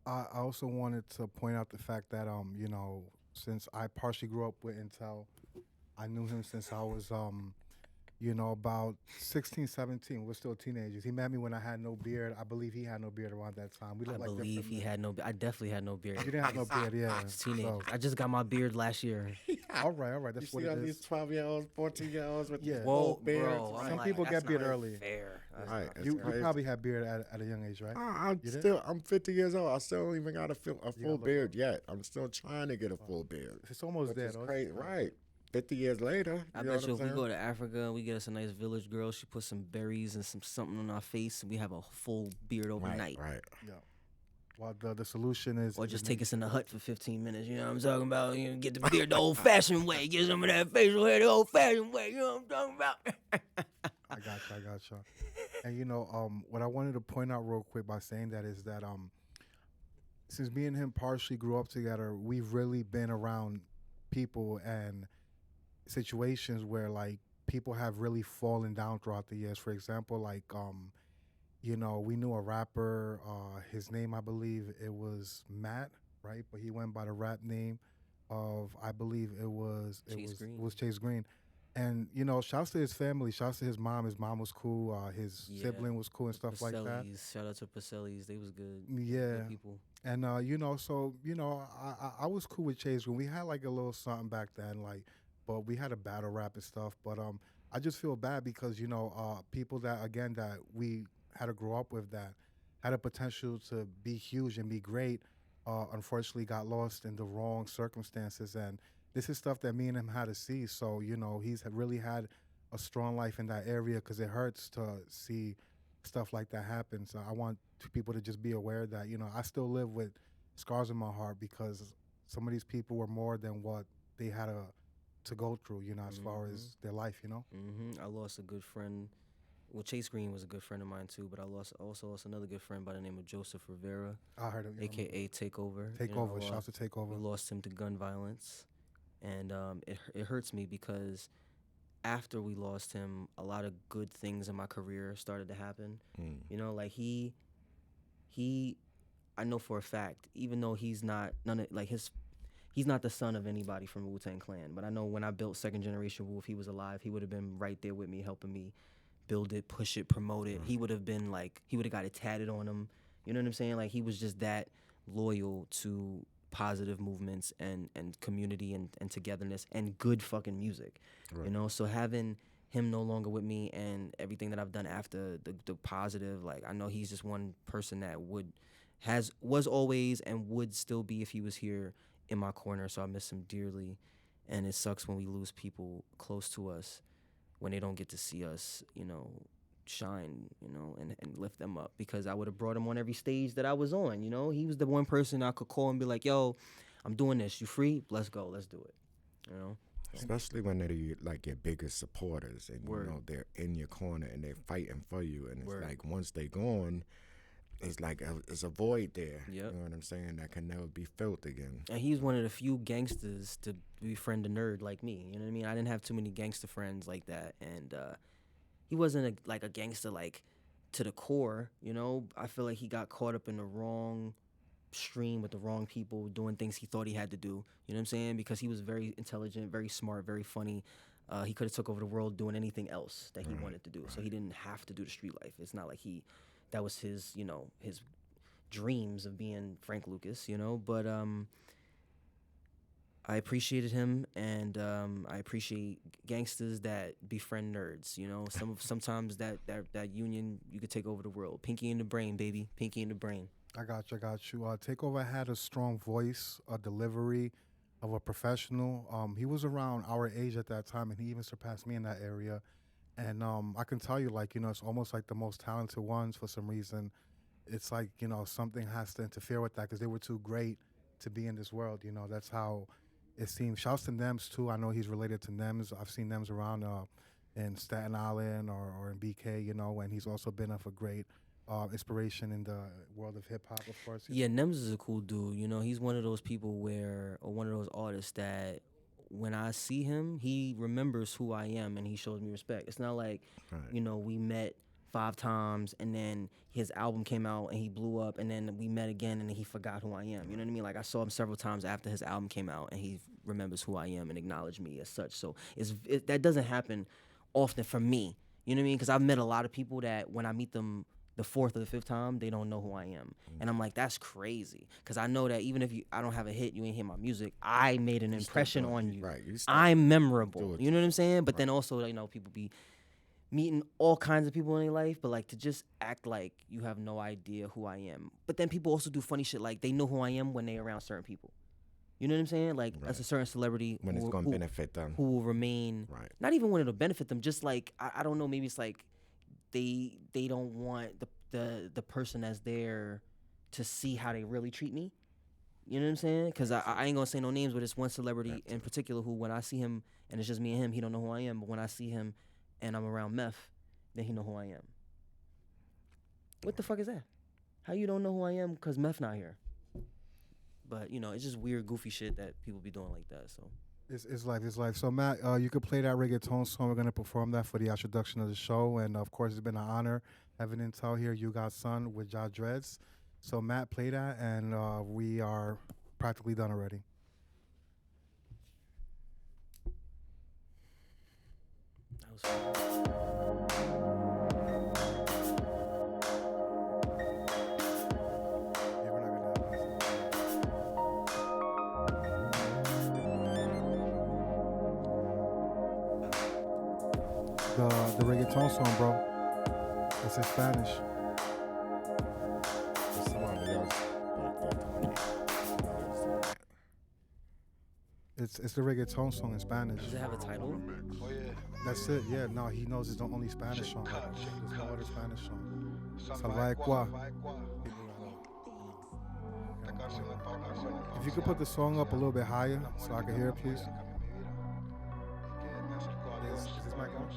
I also wanted to point out the fact that since I partially grew up with iNTeLL, I knew him since I was about 16, 17. We're still teenagers. He met me when I had no beard. I believe he had no beard around that time. We I looked like believe different he men. had no. I definitely had no beard. You didn't have no beard, yeah. I was a teenager. So, I just got my beard last year. all right. That's You what see all it these is. 12-year-olds, 14-year-olds with Yeah. these Whoa, old beards. bro! I'm Some like, people that's get beard not early. Fair. That's Right. not- It's You crazy. probably had beard at a young age, right? I'm 50 years old. I still don't even got a full look beard yet. I'm still trying to get a full beard. It's almost Which there, is though. crazy. Right. 50 years later. I you know bet what you I'm if we saying? go to Africa, we get us a nice village girl. She puts some berries and something on our face, and we have a full beard overnight. Right. Yeah. Well, the solution is... Or just take us in the hut for 15 minutes. You know what I'm talking about? Get the beard the old-fashioned way. Get some of that facial hair the old-fashioned way. You know what I'm talking about? I got you. And what I wanted to point out real quick by saying that is that since me and him partially grew up together, we've really been around people and situations where like people have really fallen down throughout the years. For example, like we knew a rapper, his name I believe it was Matt, right? But he went by the rap name of I believe it was Chase Green. And shouts to his family, shouts to his mom. His mom was cool. His sibling was cool and stuff like that. Shout out to Pacelli's. They was good. Yeah. Good people. And I was cool with Chase Green. We had like a little something back then, but we had a battle rap and stuff. But I just feel bad because people that we had to grow up with that had a potential to be huge and be great, unfortunately got lost in the wrong circumstances. And this is stuff that me and him had to see. So he's really had a strong life in that area because it hurts to see stuff like that happen. So I want people to just be aware that I still live with scars in my heart because some of these people were more than what they had to go through, as far as their life, I lost a good friend. Well, Chase Green was a good friend of mine too, but I also lost another good friend by the name of Joseph Rivera. I heard of him. AKA Takeover. Takeover. Shouts to Takeover. We lost him to gun violence, and it hurts me because after we lost him, a lot of good things in my career started to happen. Like he I know for a fact, even though he's not he's not the son of anybody from Wu-Tang Clan, but I know when I built Second Generation Wu, if he was alive, he would have been right there with me, helping me build it, push it, promote it. He would have been he would have got it tatted on him. You know what I'm saying? Like he was just that loyal to positive movements and community and togetherness and good fucking music. Right. So having him no longer with me and everything that I've done after the positive, I know he's just one person that was always and would still be if he was here in my corner. So I miss him dearly, and it sucks when we lose people close to us when they don't get to see us, shine, and lift them up, because I would have brought him on every stage that I was on. He was the one person I could call and be like, yo, I'm doing this, you free? Let's go, let's do it. Especially when they're your biggest supporters and they're in your corner and they're fighting for you, and it's once they gone, it's it's a void there. Yep. You know what I'm saying? That can never be filled again. And he's one of the few gangsters to befriend a nerd like me. You know what I mean? I didn't have too many gangster friends like that, and he wasn't a gangster to the core. You know, I feel like he got caught up in the wrong stream with the wrong people doing things he thought he had to do. You know what I'm saying? Because he was very intelligent, very smart, very funny. He could have took over the world doing anything else that he wanted to do. So he didn't have to do the street life. It's not like that was his, you know, his dreams of being Frank Lucas, you know. But I appreciated him, and I appreciate gangsters that befriend nerds. You know, sometimes that union, you could take over the world. Pinky in the brain, baby. Pinky in the brain. I got you. Takeover had a strong voice, a delivery of a professional. He was around our age at that time, and he even surpassed me in that area. And I can tell you, like, you know, it's almost like the most talented ones for some reason. It's like, you know, something has to interfere with that because they were too great to be in this world. You know, that's how it seems. Shouts to Nems, too. I know he's related to Nems. I've seen Nems around in Staten Island or in BK, you know, and he's also been of a great inspiration in the world of hip-hop, of course. Yeah, Nems is a cool dude. You know, he's one of those people or one of those artists that when I see him, he remembers who I am and he shows me respect. It's not like, you know, we met 5 times and then his album came out and he blew up and then we met again and he forgot who I am. You know what I mean? Like, I saw him several times after his album came out and he remembers who I am and acknowledged me as such. So that doesn't happen often for me. You know what I mean? Because I've met a lot of people that when I meet them the 4th or the 5th time, they don't know who I am. And I'm like, that's crazy. Because I know that even if I don't have a hit, you ain't hear my music, I made an impression on you. Right. I'm memorable. You know what I'm saying? But then also, you know, people be meeting all kinds of people in their life, but like to just act like you have no idea who I am. But then people also do funny shit like they know who I am when they around certain people. You know what I'm saying? Like, as a certain celebrity when it's going to benefit them. Who will remain, not even when it'll benefit them, just like, I don't know, maybe it's like, they don't want the person that's there to see how they really treat me. You know what I'm saying? Because I ain't gonna say no names, but it's one celebrity in particular who, when I see him and it's just me and him, he don't know who I am. But when I see him and I'm around Meth, then he know who I am. What the fuck is that? How you don't know who I am because Meth not here? But, you know, it's just weird, goofy shit that people be doing like that, so. It's life. So, Matt, you could play that reggaeton song. We're going to perform that for the introduction of the show. And, of course, it's been an honor having iNTeLL here. You Got Son with Jah Dreddz. So, Matt, play that, and we are practically done already. That was fun. The reggaeton song, bro. It's in Spanish. It's the reggaeton song in Spanish. Does it have a title? That's it. Yeah. No, he knows it's the only Spanish song. There's no other Spanish song. Salva Qua. If you could put the song up a little bit higher so I can hear it, please. Is this mic on?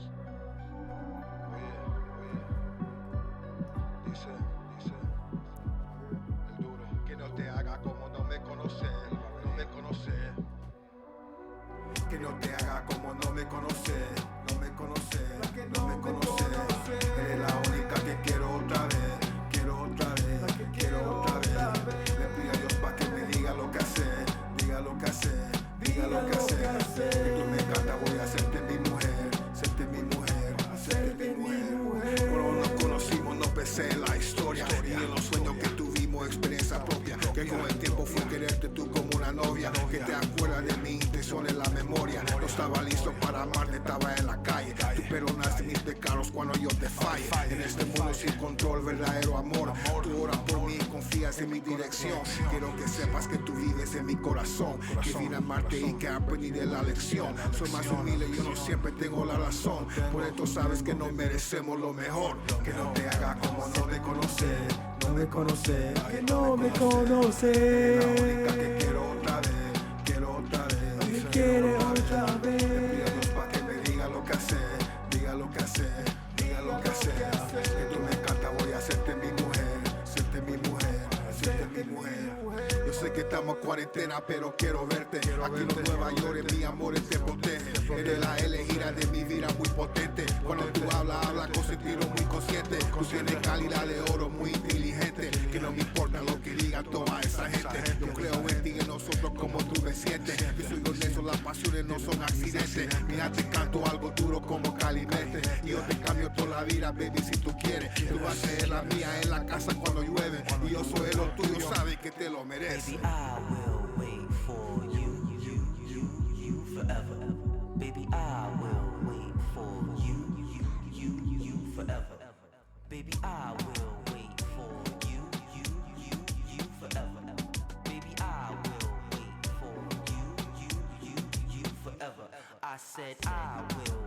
Que no te haga como no me conoce, no me conoce, no me conoce. Eres la única que quiero otra vez, quiero otra vez, quiero otra vez. Le pido a Dios para que me diga lo que hacer, diga lo que hacer, diga lo que hacer. Que tú me encanta, voy a hacerte mi mujer, hacerte mi mujer, hacerte mi mujer. Cuando nos conocimos no pensé en la historia, ni en los sueños que tuvimos, experiencia propia. Que con el tiempo fui quererte tú como una novia, que te acuerdas de mi intención en la memoria. No estaba listo para amarte, estaba en la calle. Tú perdonaste mis pecados cuando yo te falle. En este mundo sin control, verdadero amor. Tú oras por mí, confías en mi dirección. Quiero que sepas que tú vives en mi corazón. Que vine a amarte y que aprendí de la lección. Soy más humilde, yo no siempre tengo la razón. Por esto sabes que no merecemos lo mejor. Que no te haga como no me conoces, no me conoces, que no me conoces. La única que quiero otra vez, quiero otra vez, me quiere otra vez. Le pido a Dios para que me diga lo que hacer, diga lo que hacer, diga lo que hacer. Que tú me encanta, voy a hacerte mi mujer, hacerte mi mujer, hacerte mi mujer. Yo sé que estamos en cuarentena, pero quiero verte. Aquí en Nueva York, mi amor te protege. Eres la elegida de mi vida, muy potente. Cuando tú hablas con sentido muy consciente. Tú tienes calidad de oro, muy inteligente. Que no me importa lo que digan toda esa gente. Yo creo en ti y en nosotros como tú me sientes. Yo soy honesto, las pasiones no son accidentes. Mira, te canto algo duro como Calimete. Y yo te cambio toda la vida, baby, si tú quieres. Tú vas a ser la mía en la casa cuando llueve. Y yo soy lo tuyo, sabes que te lo mereces. Baby, I will wait for you forever. Baby, I will wait for you forever. Baby, I will wait for you forever. Baby, I will wait for you forever. I said I will